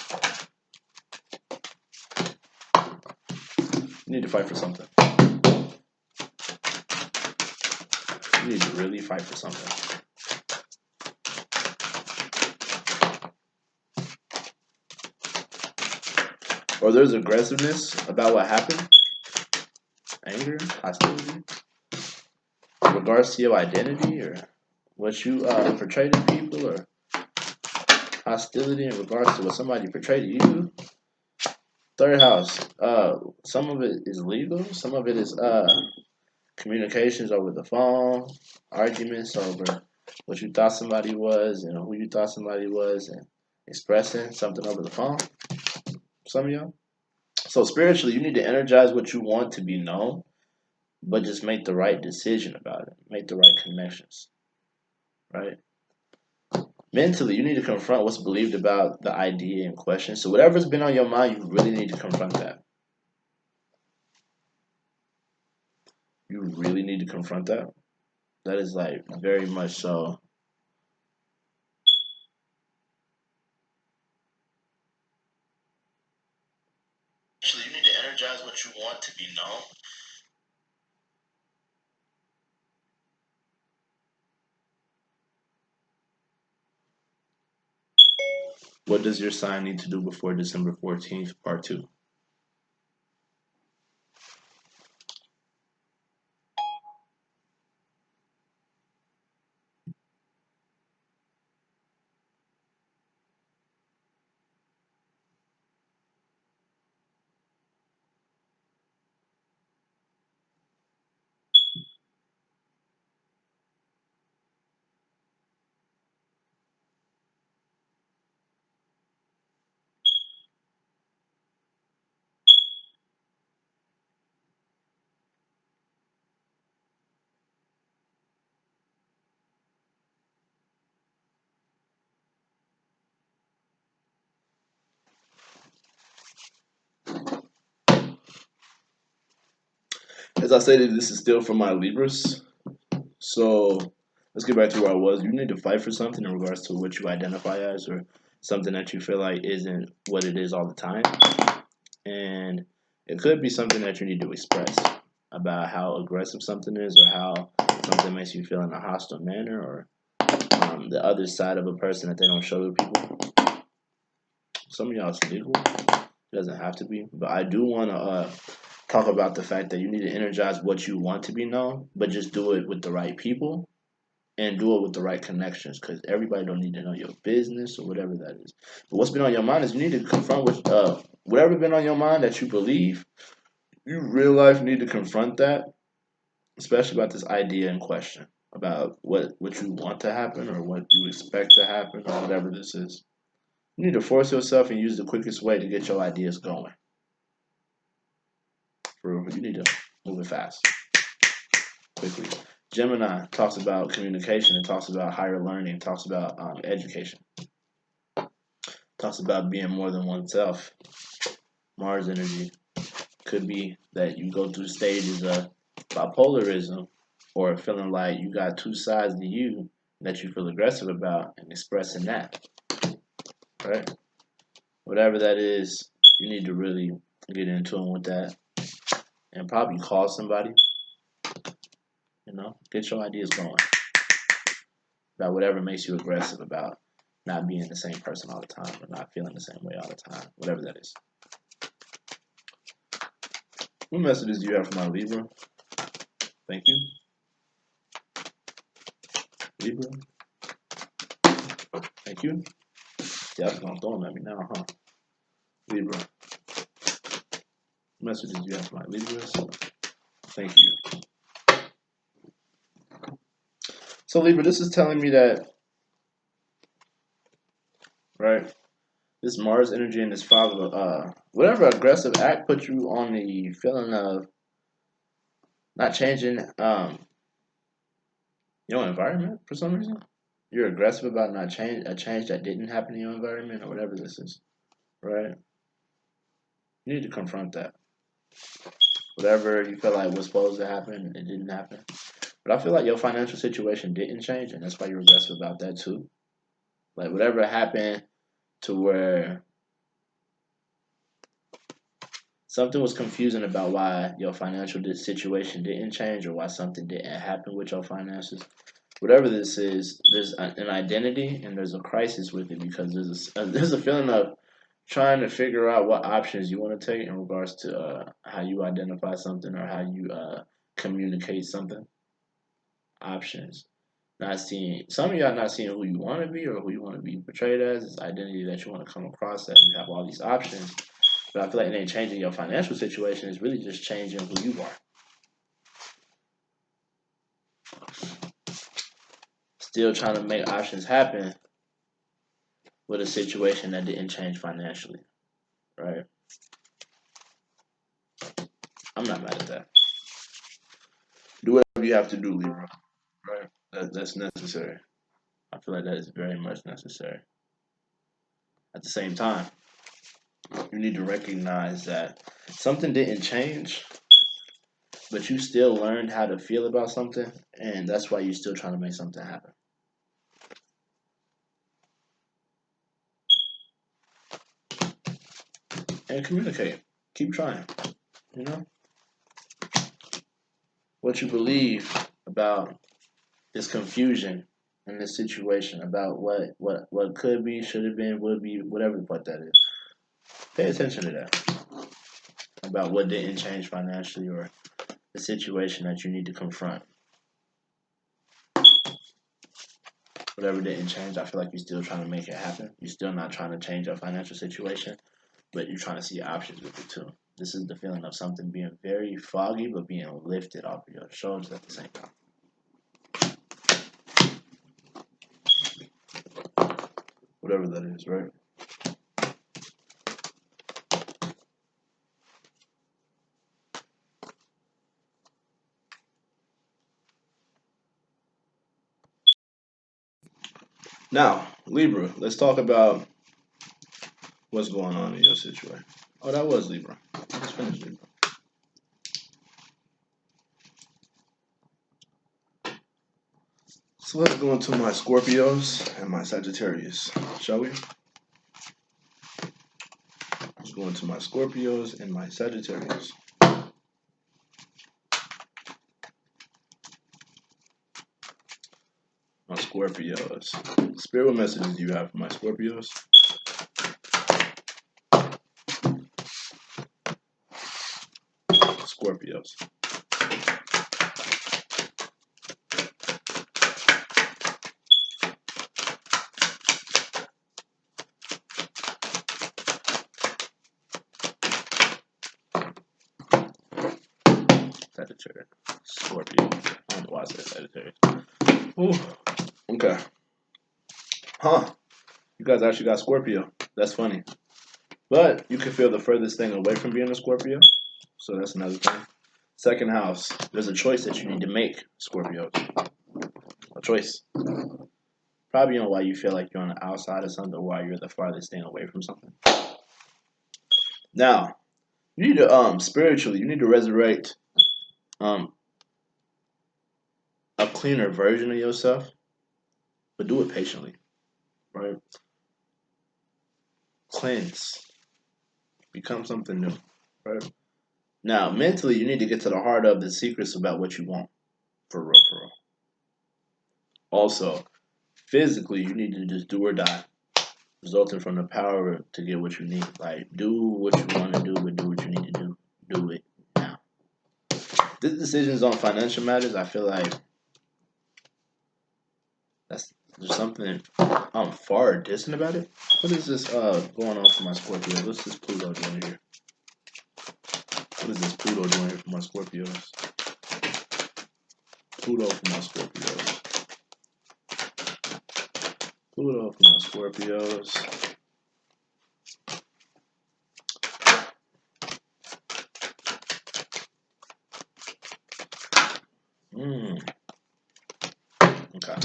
You need to fight for something. You need to really fight for something. Or there's aggressiveness about what happened. Anger, hostility. In regards to your identity or what you portray to people, or hostility in regards to what somebody portrayed to you. Third house. Some of it is legal. Some of it is communications over the phone, arguments over what you thought somebody was and who you thought somebody was, and expressing something over the phone. Some of y'all. So spiritually, you need to energize what you want to be known, but just make the right decision about it. Make the right connections. Right? Mentally, you need to confront what's believed about the idea in question. So whatever's been on your mind, you really need to confront that. You really need to confront that. That is like very much so. Actually, you need to energize what you want to be known. What does your sign need to do before December 14th, part 2? As I stated, this is still for my Libras. So let's get back to where I was. You need to fight for something in regards to what you identify as, or something that you feel like isn't what it is all the time. And it could be something that you need to express about how aggressive something is, or how something makes you feel in a hostile manner, or the other side of a person that they don't show to people. Some of y'all is legal. It doesn't have to be. But I do want to talk about the fact that you need to energize what you want to be known, but just do it with the right people and do it with the right connections, because everybody don't need to know your business or whatever that is. But what's been on your mind is you need to confront whatever been on your mind that you believe. You real life need to confront that, especially about this idea in question, about what you want to happen or what you expect to happen or whatever this is. You need to force yourself and use the quickest way to get your ideas going. You need to move it fast, quickly. Gemini talks about communication. It talks about higher learning. It talks about education. It talks about being more than oneself. Mars energy could be that you go through stages of bipolarism, or feeling like you got two sides to you that you feel aggressive about, and expressing that. Right? Whatever that is, you need to really get in tune with that, and probably call somebody. Get your ideas going about whatever makes you aggressive about not being the same person all the time, or not feeling the same way all the time, whatever that is. What messages do you have for my Libra? Thank you. Libra. Thank you. Yeah, I was going to throw them at me now, huh? Libra. What messages do you have for my Libras? Thank you. So Libra, this is telling me that, right, this Mars energy and this whatever aggressive act put you on the feeling of not changing your environment for some reason. You're aggressive about not a change that didn't happen in your environment, or whatever this is, right? You need to confront that. Whatever you feel like was supposed to happen, it didn't happen. But I feel like your financial situation didn't change, and that's why you're aggressive about that too. Like whatever happened to where something was confusing about why your financial situation didn't change or why something didn't happen with your finances. Whatever this is, there's an identity and there's a crisis with it because there's a feeling of trying to figure out what options you want to take in regards to how you identify something or how you communicate something. Options. Not seeing some of y'all not seeing who you want to be or who you want to be portrayed as. This identity that you want to come across that you have all these options. But I feel like it ain't changing your financial situation. It's really just changing who you are. Still trying to make options happen with a situation that didn't change financially, right? I'm not mad at that. Do whatever you have to do, Libra, right? That's necessary. I feel like that is very much necessary. At the same time, you need to recognize that something didn't change, but you still learned how to feel about something, and that's why you're still trying to make something happen. And communicate. Keep trying. You know? What you believe about this confusion in this situation, about what could be, should have been, would be, whatever the fuck that is. Pay attention to that. About what didn't change financially or the situation that you need to confront. Whatever didn't change, I feel like you're still trying to make it happen. You're still not trying to change your financial situation, but you're trying to see options with it too. This is the feeling of something being very foggy, but being lifted off of your shoulders at the same time. Whatever that is, right? Now, Libra, let's talk about what's going on in your situation. Oh, that was Libra. I just finished Libra. So let's go into my Scorpios and my Sagittarius, shall we? Let's go into my Scorpios and my Sagittarius. My Scorpios. Spirit, what messages do you have for my Scorpios? Scorpios. Sagittarius. Scorpio. I don't know why I said Sagittarius. Ooh. Okay. Huh. You guys actually got Scorpio. That's funny. But you can feel the furthest thing away from being a Scorpio. So that's another thing. Second house. There's a choice that you need to make, Scorpios. A choice. Probably on why you feel like you're on the outside of something or why you're the farthest thing away from something. Now, you need to spiritually, you need to resurrect a cleaner version of yourself, but do it patiently, right? Cleanse. Become something new, right? Now, mentally, you need to get to the heart of the secrets about what you want, for real, for real. Also, physically, you need to just do or die, resulting from the power to get what you need. Like, do what you want to do, but do what you need to do. Do it now. This decisions on financial matters, I feel like there's something far distant about it. What is this going on for my Scorpio? What's this Pluto doing here? What is this Pluto doing here for my Scorpios? Pluto for my Scorpios. Pluto for my Scorpios. Okay.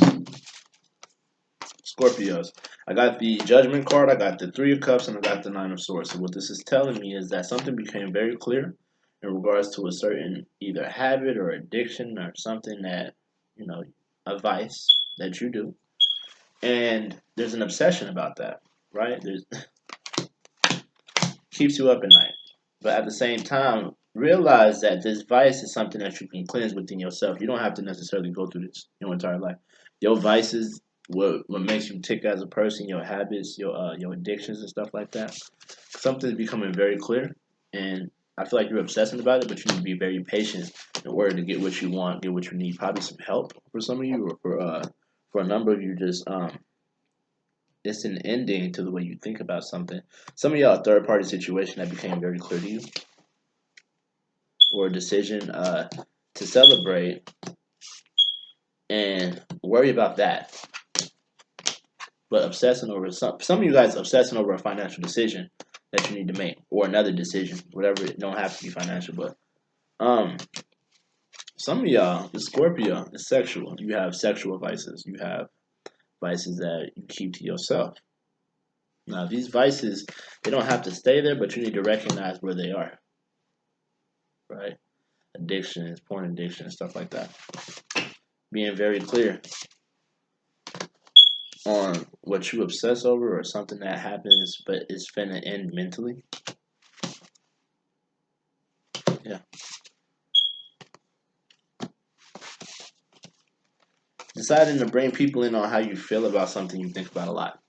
Scorpios. I got the Judgment card, I got the Three of Cups, and I got the Nine of Swords. So what this is telling me is that something became very clear in regards to a certain either habit or addiction or something that you know, a vice that you do, and there's an obsession about that, right? There's keeps you up at night. But at the same time, realize that this vice is something that you can cleanse within yourself. You don't have to necessarily go through this your entire life. Your vices, what makes you tick as a person, your habits, your addictions and stuff like that. Something's becoming very clear, and I feel like you're obsessing about it, but you need to be very patient in order to get what you want, get what you need. Probably some help for some of you, or for a number of you, just it's an ending to the way you think about something. Some of y'all, a third party situation that became very clear to you, or a decision to celebrate and worry about that. But obsessing over some of you guys obsessing over a financial decision that you need to make, or another decision, whatever. It don't have to be financial, but some of y'all, the Scorpio, is sexual. You have sexual vices. You have vices that you keep to yourself. Now, these vices, they don't have to stay there, but you need to recognize where they are, right? Addictions, porn addiction, stuff like that. Being very clear on what you obsess over, or something that happens but is finna end mentally. Yeah. Deciding to bring people in on how you feel about something you think about a lot.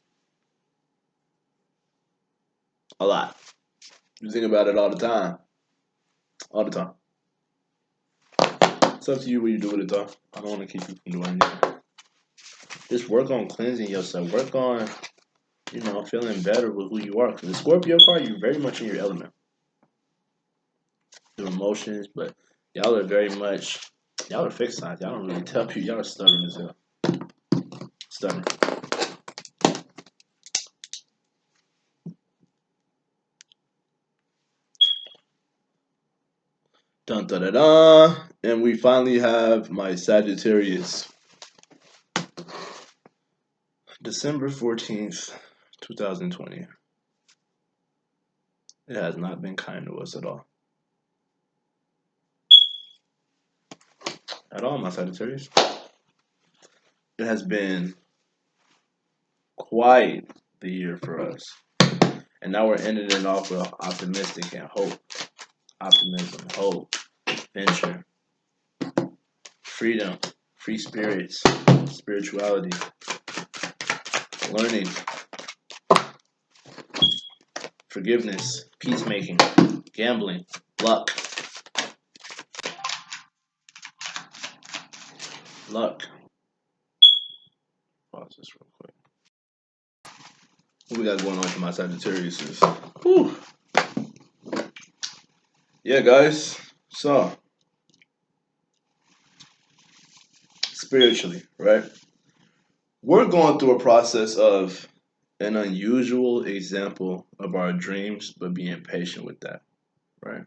A lot. You think about it all the time. All the time. It's up to you what you do with it, though. I don't want to keep you from doing anything. Just work on cleansing yourself. Work on, feeling better with who you are. Because the Scorpio card, you're very much in your element. Your emotions, but y'all are fixed signs. Y'all don't really tell people. Y'all are stubborn as hell. Stubborn. Dun da da da. And we finally have my Sagittarius. December 14th, 2020. It has not been kind to us at all. At all, my Sagittarius. It has been quite the year for us. And now we're ending it off with optimistic and hope. Optimism, hope, adventure, freedom, free spirits, spirituality, learning, forgiveness, peacemaking, gambling, luck. Luck. Pause this real quick. What we got going on for my Sagittarius is, whew. Yeah, guys. So, spiritually, right? We're going through a process of an unusual example of our dreams, but being patient with that, right?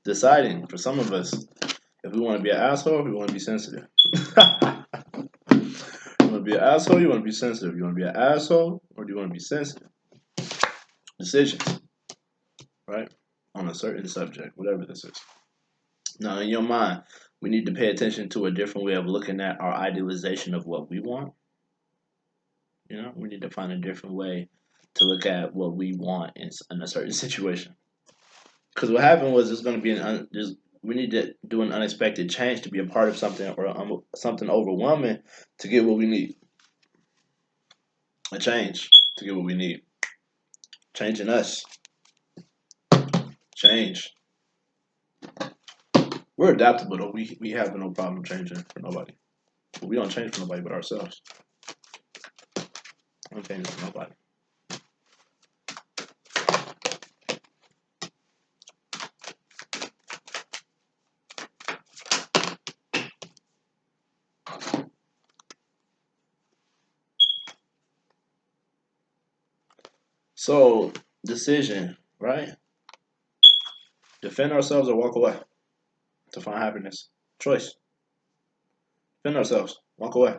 Deciding for some of us if we want to be an asshole or if we want to be sensitive. You want to be an asshole, you want to be sensitive. You want to be an asshole, or do you want to be sensitive? Decisions, right? On a certain subject, whatever this is. Now, in your mind, we need to pay attention to a different way of looking at our idealization of what we want. We need to find a different way to look at what we want in a certain situation. Because what happened was there's going to be we need to do an unexpected change to be a part of something, or something overwhelming to get what we need. A change to get what we need. Changing us. Change. We're adaptable though. We have no problem changing for nobody. But we don't change for nobody but ourselves. I don't change for nobody. So, decision, right? Defend ourselves or walk away to find happiness. Choice. Defend ourselves. Walk away.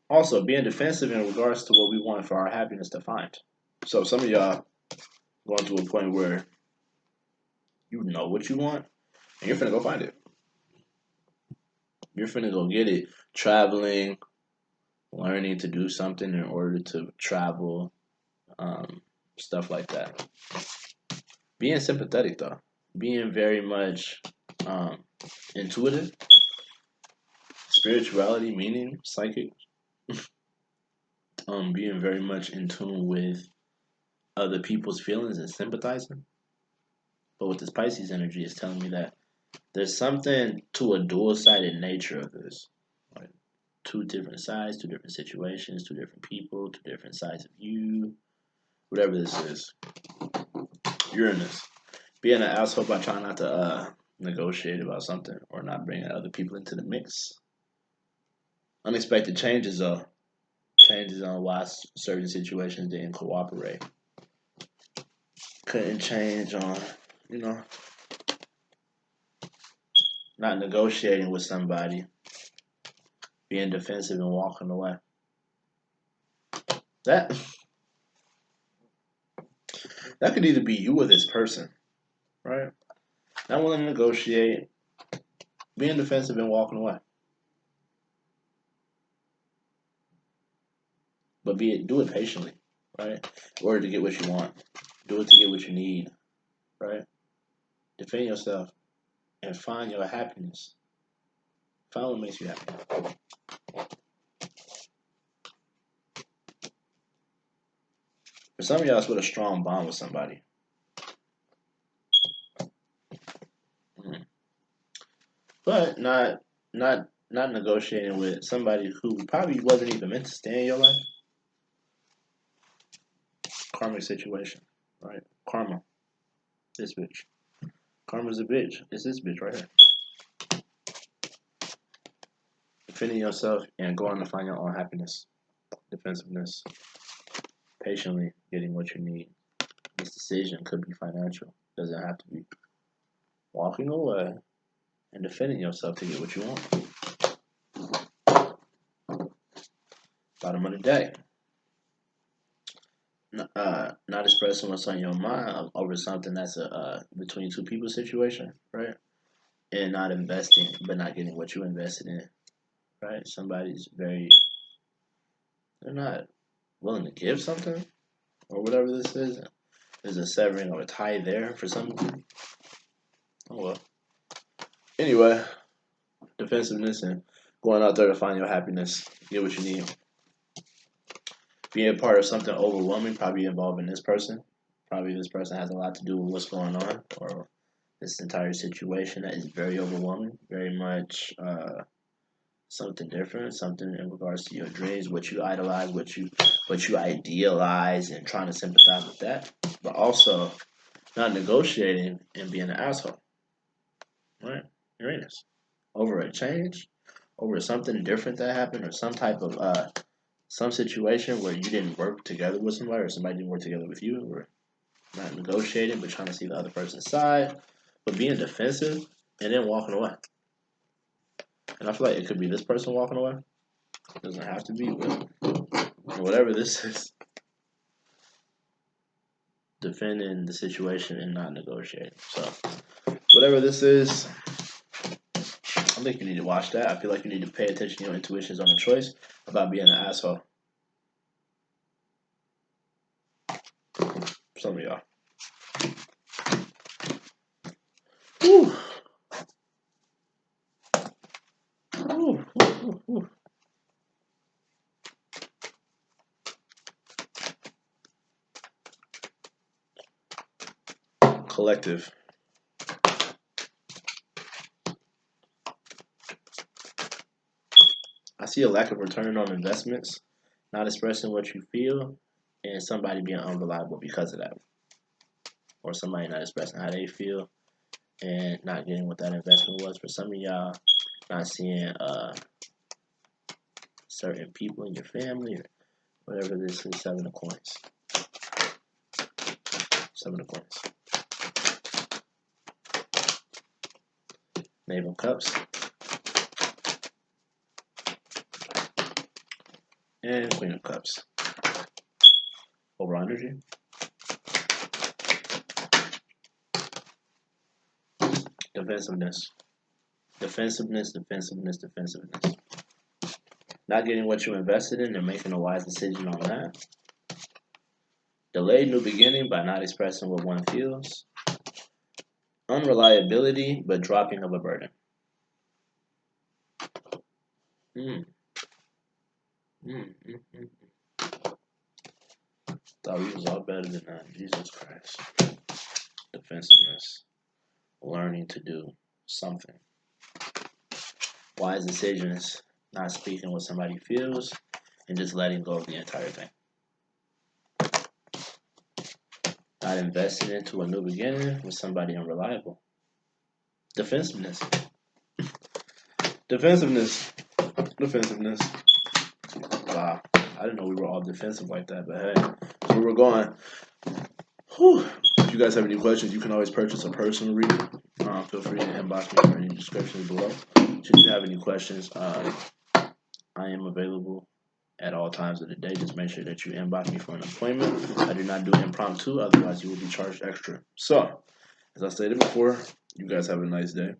Also, being defensive in regards to what we want for our happiness to find. So, some of y'all going to a point where you know what you want, and you're finna go find it. You're finna go get it. Traveling, learning to do something in order to travel, stuff like that. Being sympathetic though, being very much intuitive, spirituality, meaning psychic, being very much in tune with other people's feelings and sympathizing. But with this Pisces energy, it's telling me that there's something to a dual-sided nature of this. Like two different sides, two different situations, two different people, two different sides of you, whatever this is. Uranus. Being an asshole by trying not to negotiate about something or not bringing other people into the mix. Unexpected changes though. Changes on why certain situations didn't cooperate. Couldn't change on, not negotiating with somebody, being defensive and walking away. That could either be you or this person, right? Not willing to negotiate, being defensive and walking away. But do it patiently, right? In order to get what you want. Do it to get what you need, right? Defend yourself and find your happiness. Find what makes you happy. For some of y'all, it's with a strong bond with somebody. But not negotiating with somebody who probably wasn't even meant to stay in your life. Karmic situation, right? Karma. This bitch. Karma's a bitch. It's this bitch right here. Defending yourself and going to find your own happiness. Defensiveness. Patiently getting what you need. This decision could be financial. Doesn't have to be. Walking away and defending yourself to get what you want. Bottom of the day. Not expressing what's on your mind over something that's a between two people situation, right? And not investing, but not getting what you invested in, right? They're not willing to give something or whatever this is. There's a severing or a tie there for some people. Oh well. Anyway, defensiveness and going out there to find your happiness, get what you need. Being part of something overwhelming, probably involving this person. Probably this person has a lot to do with what's going on, or this entire situation that is very overwhelming, very much something different, something in regards to your dreams, what you idolize, what you idealize, and trying to sympathize with that, but also not negotiating and being an asshole, right? Uranus, over a change, over something different that happened, or some type of some situation where you didn't work together with somebody, or somebody didn't work together with you, or not negotiating, but trying to see the other person's side, but being defensive and then walking away. And I feel like it could be this person walking away. It doesn't have to be, but whatever this is, defending the situation and not negotiating. So, whatever this is, I think you need to watch that. I feel like you need to pay attention to your intuitions on a choice about being an asshole. Some of y'all. Whew. Whew, whew, whew. Collective. I see a lack of return on investments, not expressing what you feel, and somebody being unreliable because of that. Or somebody not expressing how they feel and not getting what that investment was. For some of y'all, not seeing certain people in your family or whatever this is. Seven of coins. Seven of coins. Knave of cups. And Queen of Cups. Overall energy. Defensiveness. Defensiveness, defensiveness, defensiveness. Not getting what you invested in and making a wise decision on that. Delayed new beginning by not expressing what one feels. Unreliability, but dropping of a burden. Thought we was all better than that. Jesus Christ. Defensiveness. Learning to do something. Wise decisions. Not speaking what somebody feels and just letting go of the entire thing. Not investing into a new beginning with somebody unreliable. Defensiveness. Defensiveness. Defensiveness. Wow. I didn't know we were all defensive like that, but hey. So we're going. Whew. If you guys have any questions, you can always purchase a personal reading. Feel free to inbox me or in the description below. Should you have any questions, I am available at all times of the day. Just make sure that you inbox me for an appointment. I do not do impromptu, otherwise you will be charged extra. So, as I stated before, you guys have a nice day.